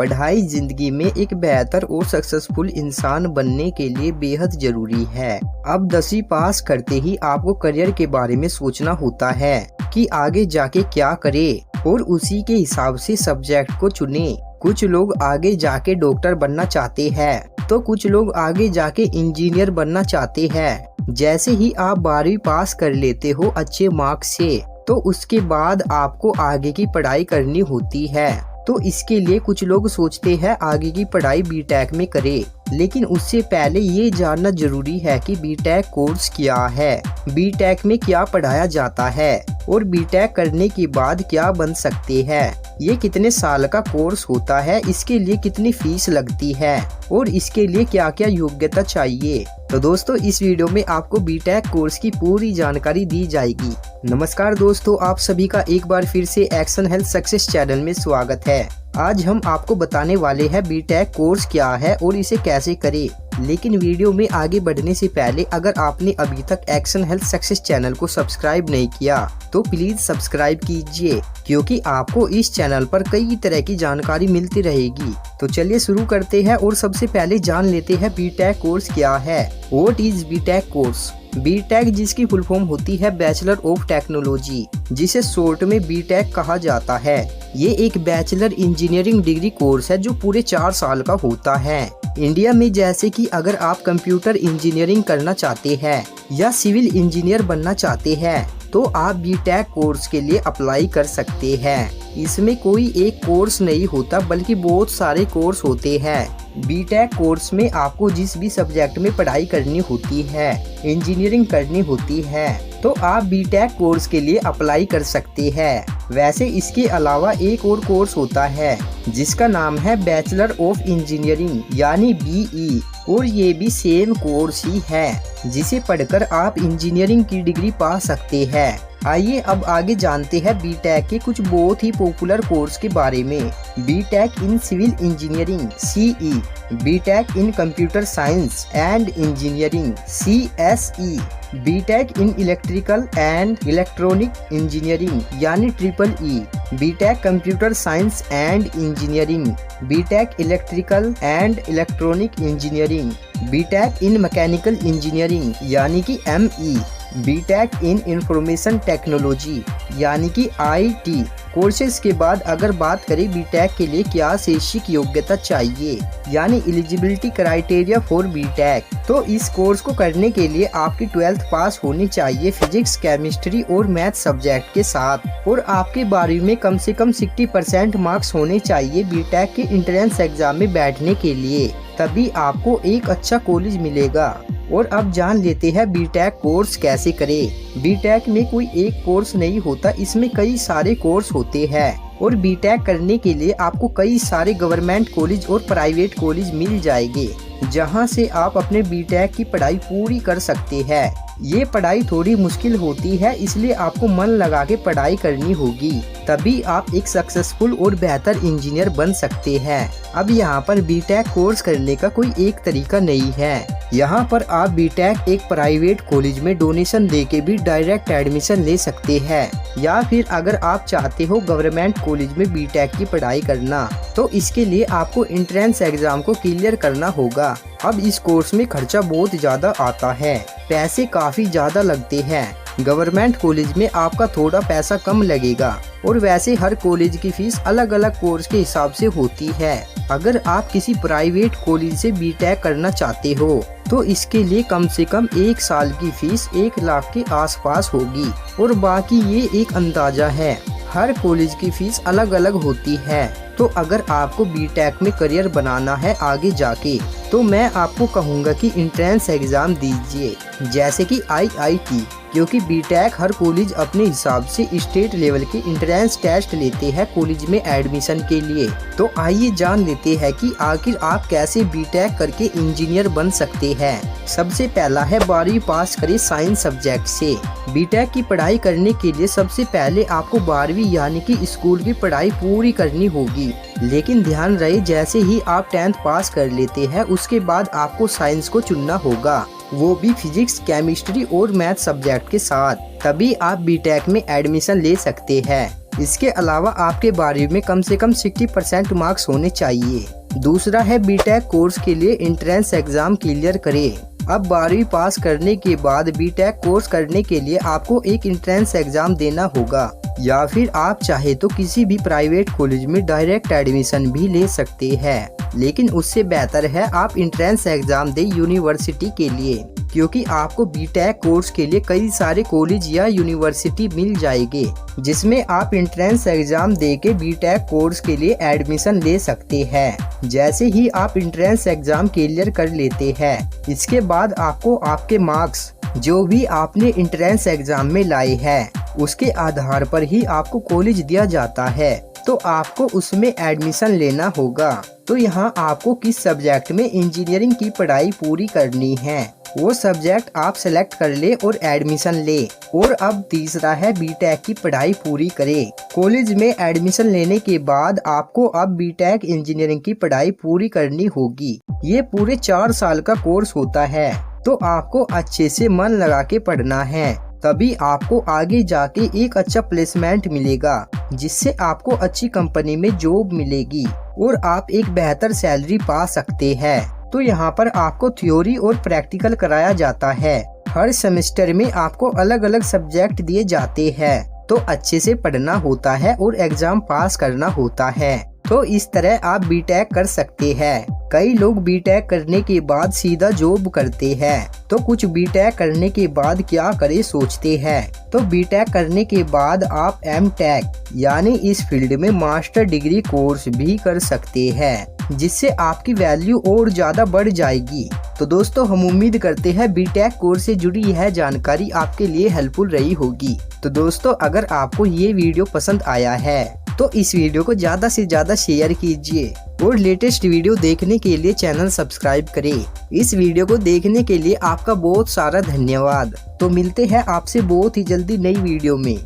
पढ़ाई जिंदगी में एक बेहतर और सक्सेसफुल इंसान बनने के लिए बेहद जरूरी है। अब 10वीं पास करते ही आपको करियर के बारे में सोचना होता है कि आगे जाके क्या करें और उसी के हिसाब से सब्जेक्ट को चुने। कुछ लोग आगे जाके डॉक्टर बनना चाहते हैं तो कुछ लोग आगे जाके इंजीनियर बनना चाहते हैं। जैसे ही आप 12वीं पास कर लेते हो अच्छे मार्क्स से तो उसके बाद आपको आगे की पढ़ाई करनी होती है। तो इसके लिए कुछ लोग सोचते हैं आगे की पढ़ाई बीटेक में करें, लेकिन उससे पहले ये जानना जरूरी है कि बीटेक कोर्स क्या है, बीटेक में क्या पढ़ाया जाता है और बीटेक करने के बाद क्या बन सकते हैं। ये कितने साल का कोर्स होता है, इसके लिए कितनी फीस लगती है और इसके लिए क्या क्या योग्यता चाहिए। तो दोस्तों इस वीडियो में आपको बीटेक कोर्स की पूरी जानकारी दी जाएगी। नमस्कार दोस्तों, आप सभी का एक बार फिर से एक्शन हेल्थ सक्सेस चैनल में स्वागत है। आज हम आपको बताने वाले हैं बीटेक कोर्स क्या है और इसे कैसे करें। लेकिन वीडियो में आगे बढ़ने से पहले अगर आपने अभी तक एक्शन हेल्थ सक्सेस चैनल को सब्सक्राइब नहीं किया तो प्लीज सब्सक्राइब कीजिए, क्योंकि आपको इस चैनल पर कई तरह की जानकारी मिलती रहेगी। तो चलिए शुरू करते हैं और सबसे पहले जान लेते हैं बीटेक कोर्स क्या है। What is BTech course? BTech जिसकी फुल फॉर्म होती है बैचलर ऑफ टेक्नोलॉजी, जिसे शॉर्ट में बीटेक कहा जाता है। ये एक बैचलर इंजीनियरिंग डिग्री कोर्स है जो पूरे 4 साल का होता है। इंडिया में जैसे कि अगर आप कंप्यूटर इंजीनियरिंग करना चाहते हैं या सिविल इंजीनियर बनना चाहते हैं तो आप बीटेक कोर्स के लिए अप्लाई कर सकते हैं। इसमें कोई एक कोर्स नहीं होता बल्कि बहुत सारे कोर्स होते हैं। बीटेक कोर्स में आपको जिस भी सब्जेक्ट में पढ़ाई करनी होती है, इंजीनियरिंग करनी होती है, तो आप बीटेक कोर्स के लिए अप्लाई कर सकते हैं। वैसे इसके अलावा एक और कोर्स होता है जिसका नाम है बैचलर ऑफ इंजीनियरिंग यानी बीई, और ये भी सेम कोर्स ही है जिसे पढ़कर आप इंजीनियरिंग की डिग्री पा सकते हैं। आइए अब आगे जानते हैं बीटेक के कुछ बहुत ही पॉपुलर कोर्स के बारे में। BTech in civil engineering CE, BTech in computer science and engineering CSE, BTech in electrical and electronic engineering यानी triple E, BTech computer science and engineering, BTech electrical and electronic engineering, BTech in mechanical engineering यानी कि ME, BTech in information technology यानी कि IT. Courses के बाद अगर बात करें बीटेक के लिए क्या शैक्षिक योग्यता चाहिए यानी एलिजिबिलिटी क्राइटेरिया फॉर बीटेक, तो इस कोर्स को करने के लिए आपकी 12th पास होनी चाहिए फिजिक्स, केमिस्ट्री और मैथ सब्जेक्ट के साथ, और आपके 12वीं में कम से कम 60% मार्क्स होने चाहिए बीटेक के एंट्रेंस एग्जाम में बैठने के लिए, तभी आपको एक अच्छा कॉलेज मिलेगा। और अब जान लेते हैं बीटेक कोर्स कैसे करें। बीटेक में कोई एक कोर्स नहीं होता, इसमें कई सारे कोर्स होते हैं और बीटेक करने के लिए आपको कई सारे गवर्नमेंट कॉलेज और प्राइवेट कॉलेज मिल जाएंगे जहां से आप अपने बीटेक की पढ़ाई पूरी कर सकते हैं। ये पढ़ाई थोड़ी मुश्किल होती है, इसलिए आपको मन लगा के पढ़ाई करनी होगी, तभी आप एक सक्सेसफुल और बेहतर इंजीनियर बन सकते हैं। अब यहाँ पर बीटेक कोर्स करने का कोई एक तरीका नहीं है। यहाँ पर आप बीटेक एक प्राइवेट कॉलेज में डोनेशन देके भी डायरेक्ट एडमिशन ले सकते हैं, या फिर अगर आप चाहते हो गवर्नमेंट कॉलेज में बीटेक की पढ़ाई करना तो इसके लिए आपको एंट्रेंस एग्जाम को क्लियर करना होगा। अब इस कोर्स में खर्चा बहुत ज्यादा आता है, पैसे काफी ज्यादा लगते हैं। गवर्नमेंट कॉलेज में आपका थोड़ा पैसा कम लगेगा और वैसे हर कॉलेज की फीस अलग अलग कोर्स के हिसाब से होती है। अगर आप किसी प्राइवेट कॉलेज से बीटेक करना चाहते हो तो इसके लिए कम से कम 1 साल की फीस 1 लाख के आसपास होगी, और बाकी ये एक अंदाजा है, हर कॉलेज की फीस अलग अलग होती है। तो अगर आपको बीटेक में करियर बनाना है आगे जाके तो मैं आपको कहूँगा कि एंट्रेंस एग्जाम दीजिए जैसे कि आईआईटी, क्योंकि बीटेक हर कॉलेज अपने हिसाब से स्टेट लेवल के एंट्रेंस टेस्ट लेते हैं कॉलेज में एडमिशन के लिए। तो आइए जान लेते हैं कि आखिर आप कैसे बीटेक करके इंजीनियर बन सकते हैं। सबसे पहला है 12वीं पास करें साइंस सब्जेक्ट से। बीटेक की पढ़ाई करने के लिए सबसे पहले आपको 12वीं यानी कि स्कूल की पढ़ाई पूरी करनी होगी, लेकिन ध्यान रहे जैसे ही आप 10th पास कर लेते हैं उसके बाद आपको साइंस को चुनना होगा, वो भी फिजिक्स, केमिस्ट्री और मैथ सब्जेक्ट के साथ, तभी आप बीटेक में एडमिशन ले सकते हैं। इसके अलावा आपके 12वीं में कम से कम 60% मार्क्स होने चाहिए। दूसरा है बीटेक कोर्स के लिए एंट्रेंस एग्जाम क्लियर करें। अब 12वीं पास करने के बाद बीटेक कोर्स करने के लिए आपको एक एंट्रेंस एग्जाम देना होगा, या फिर आप चाहे तो किसी भी प्राइवेट कॉलेज में डायरेक्ट एडमिशन भी ले सकते हैं। लेकिन उससे बेहतर है आप एंट्रेंस एग्जाम दें यूनिवर्सिटी के लिए, क्योंकि आपको बीटेक कोर्स के लिए कई सारे कॉलेज या यूनिवर्सिटी मिल जाएंगे, जिसमें आप एंट्रेंस एग्जाम देके बीटेक कोर्स के लिए एडमिशन ले सकते हैं। जैसे ही आप एंट्रेंस एग्जाम क्लियर कर लेते हैं, इसके बाद आपको आपके मार्क्स जो भी आपने एंट्रेंस एग्जाम में लाए हैं उसके आधार पर ही आपको कॉलेज दिया जाता है, तो आपको उसमें एडमिशन लेना होगा। तो यहाँ आपको किस सब्जेक्ट में इंजीनियरिंग की पढ़ाई पूरी करनी है वो सब्जेक्ट आप सेलेक्ट कर ले और एडमिशन ले। और अब तीसरा है बीटेक की पढ़ाई पूरी करें। कॉलेज में एडमिशन लेने के बाद आपको अब बीटेक इंजीनियरिंग की पढ़ाई पूरी करनी होगी। ये पूरे 4 साल का कोर्स होता है, तो आपको अच्छे से मन लगा के पढ़ना है, तभी आपको आगे जाके एक अच्छा प्लेसमेंट मिलेगा, जिससे आपको अच्छी कंपनी में जॉब मिलेगी और आप एक बेहतर सैलरी पा सकते हैं। तो यहाँ पर आपको थ्योरी और प्रैक्टिकल कराया जाता है। हर सेमेस्टर में आपको अलग अलग सब्जेक्ट दिए जाते हैं, तो अच्छे से पढ़ना होता है और एग्जाम पास करना होता है। तो इस तरह आप बीटेक कर सकते हैं। कई लोग बीटेक करने के बाद सीधा जॉब करते हैं, तो कुछ बीटेक करने के बाद क्या करें सोचते हैं। तो बीटेक करने के बाद आप एमटेक यानी इस फील्ड में मास्टर डिग्री कोर्स भी कर सकते हैं, जिससे आपकी वैल्यू और ज़्यादा बढ़ जाएगी। तो दोस्तों, हम उम्मीद करते हैं बीटेक कोर्स से जुड़ी यह जानकारी आपके लिए हेल्पफुल रही होगी। तो दोस्तों, अगर आपको ये वीडियो पसंद आया है तो इस वीडियो को ज़्यादा से ज़्यादा शेयर कीजिए और लेटेस्ट वीडियो देखने के लिए चैनल सब्सक्राइब करें। इस वीडियो को देखने के लिए आपका बहुत सारा धन्यवाद। तो मिलते हैं आपसे बहुत ही जल्दी नई वीडियो में।